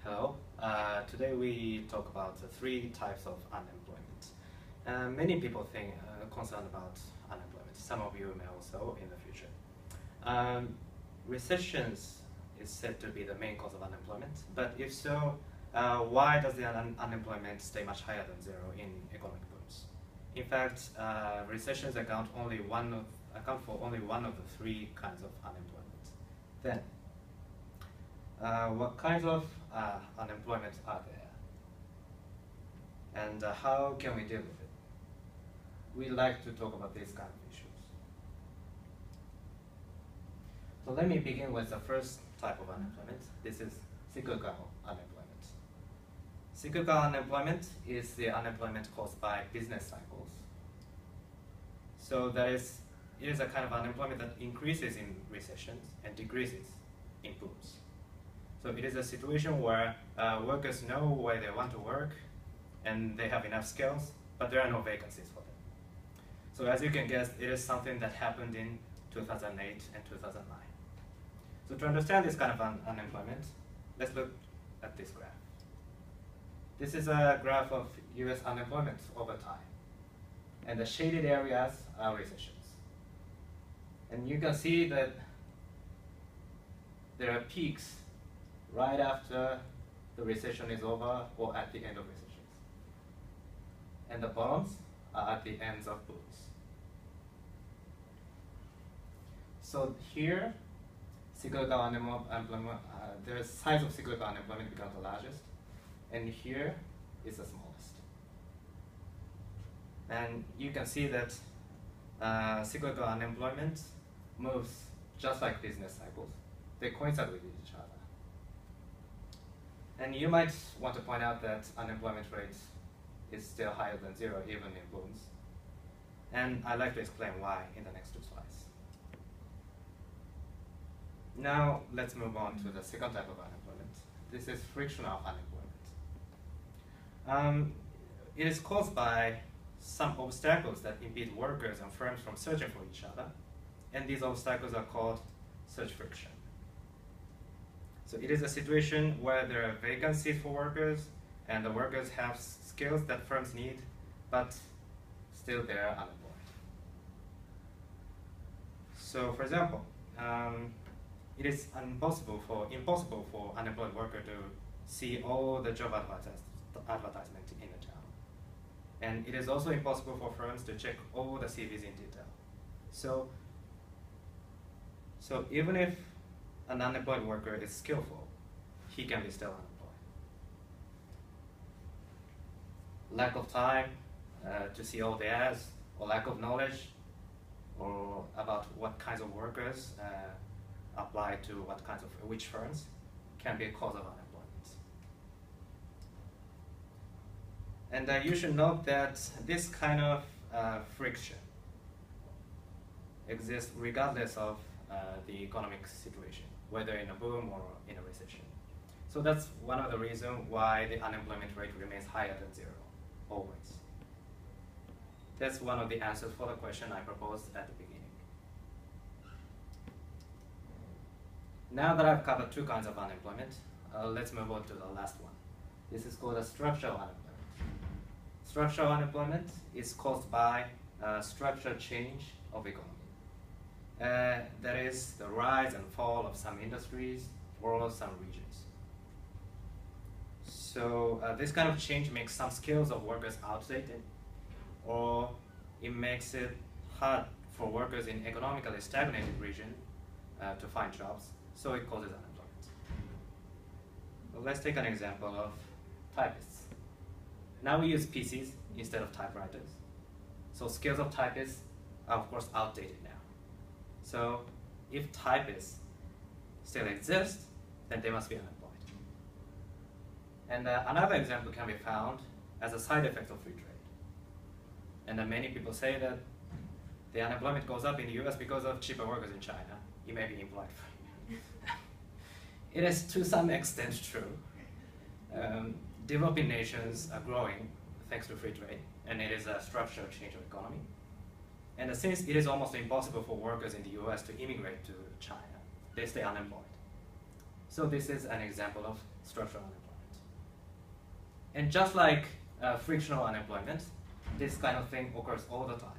Hello. Today we talk about the three types of unemployment. Many people think concerned about unemployment. Some of you may also in the future. Recessions is said to be the main cause of unemployment, but if so, why does the unemployment stay much higher than zero in economic booms? In fact, recessions account for only one of the three kinds of unemployment. Then, what kinds of unemployment are there, and how can we deal with it? We like to talk about these kind of issues. So let me begin with the first type of unemployment. This is cyclical unemployment. Cyclical unemployment is the unemployment caused by business cycles. So it is a kind of unemployment that increases in recessions and decreases in booms. So it is a situation where workers know where they want to work and they have enough skills, but there are no vacancies for them. So as you can guess, it is something that happened in 2008 and 2009. So to understand this kind of unemployment, let's look at this graph. This is a graph of US unemployment over time. And the shaded areas are recessions. And you can see that there are peaks right after the recession is over or at the end of recessions. And the bottoms are at the ends of booms. So here, cyclical unemployment, the size of cyclical unemployment becomes the largest, and here is the smallest. And you can see that cyclical unemployment moves just like business cycles. They coincide with each other. And you might want to point out that unemployment rate is still higher than zero even in booms. And I'd like to explain why in the next two slides. Now let's move on to the second type of unemployment. This is frictional unemployment. It is caused by some obstacles that impede workers and firms from searching for each other. And these obstacles are called search friction. So it is a situation where there are vacancies for workers and the workers have skills that firms need, but still they are unemployed. So for example, it is impossible for unemployed worker to see all the job advertisement in the town. And it is also impossible for firms to check all the CVs in detail. So even if an unemployed worker is skillful, he can be still unemployed. Lack of time to see all the ads, or lack of knowledge or about what kinds of workers apply to which firms can be a cause of unemployment. And you should note that this kind of friction exists regardless of the economic situation, whether in a boom or in a recession. So that's one of the reasons why the unemployment rate remains higher than zero, always. That's one of the answers for the question I proposed at the beginning. Now that I've covered two kinds of unemployment, let's move on to the last one. This is called a structural unemployment. Structural unemployment is caused by structural change of economy. That is the rise and fall of some industries or some regions. So this kind of change makes some skills of workers outdated, or it makes it hard for workers in economically stagnated region to find jobs, so it causes unemployment. Well, let's take an example of typists. Now we use PCs instead of typewriters. So skills of typists are of course outdated now. So if typists still exist, then they must be unemployed. And another example can be found as a side effect of free trade. And many people say that the unemployment goes up in the US because of cheaper workers in China. You may be implied. It is to some extent true. Developing nations are growing thanks to free trade, and it is a structural change of economy. And since it is almost impossible for workers in the US to immigrate to China, they stay unemployed. So this is an example of structural unemployment. And just like frictional unemployment, this kind of thing occurs all the time.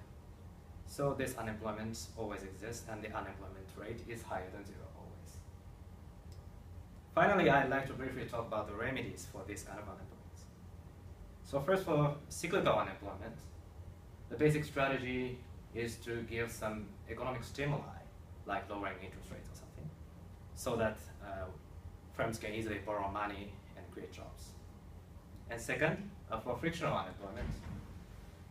So this unemployment always exists, and the unemployment rate is higher than zero always. Finally, I'd like to briefly talk about the remedies for this kind of unemployment. So first, for cyclical unemployment, the basic strategy is to give some economic stimuli, like lowering interest rates or something, so that firms can easily borrow money and create jobs. And second, for frictional unemployment,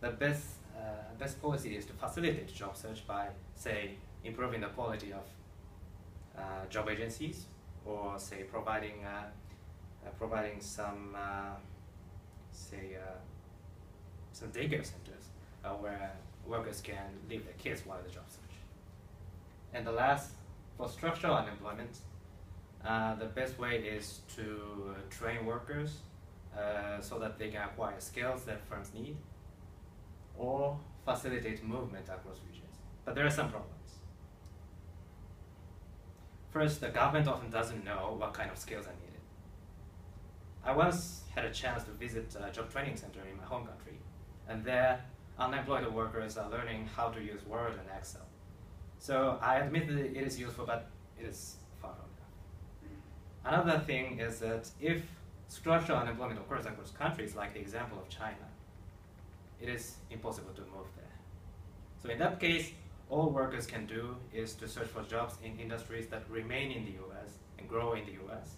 the best policy is to facilitate job search by, say, improving the quality of job agencies, or say providing some some daycare centers where workers can leave their kids while the job search. And the last, for structural unemployment, the best way is to train workers so that they can acquire skills that firms need, or facilitate movement across regions. But there are some problems. First, the government often doesn't know what kind of skills are needed. I once had a chance to visit a job training center in my home country, and there unemployed workers are learning how to use Word and Excel. So I admit that it is useful, but it is far from enough. Another thing is that if structural unemployment occurs across countries, like the example of China, it is impossible to move there. So in that case, all workers can do is to search for jobs in industries that remain in the US and grow in the US,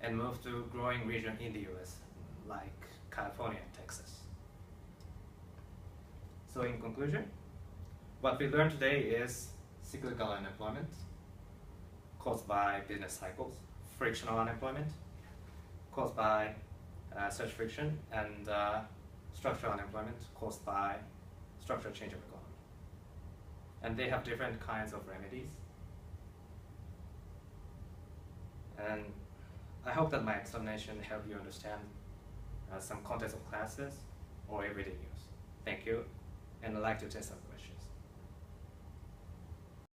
and move to growing region in the US, like California and Texas. So in conclusion, what we learned today is cyclical unemployment caused by business cycles, frictional unemployment caused by such friction, and structural unemployment caused by structural change of economy. And they have different kinds of remedies. And I hope that my explanation helped you understand some context of classes or everyday use. Thank you, and I'd like to take some questions.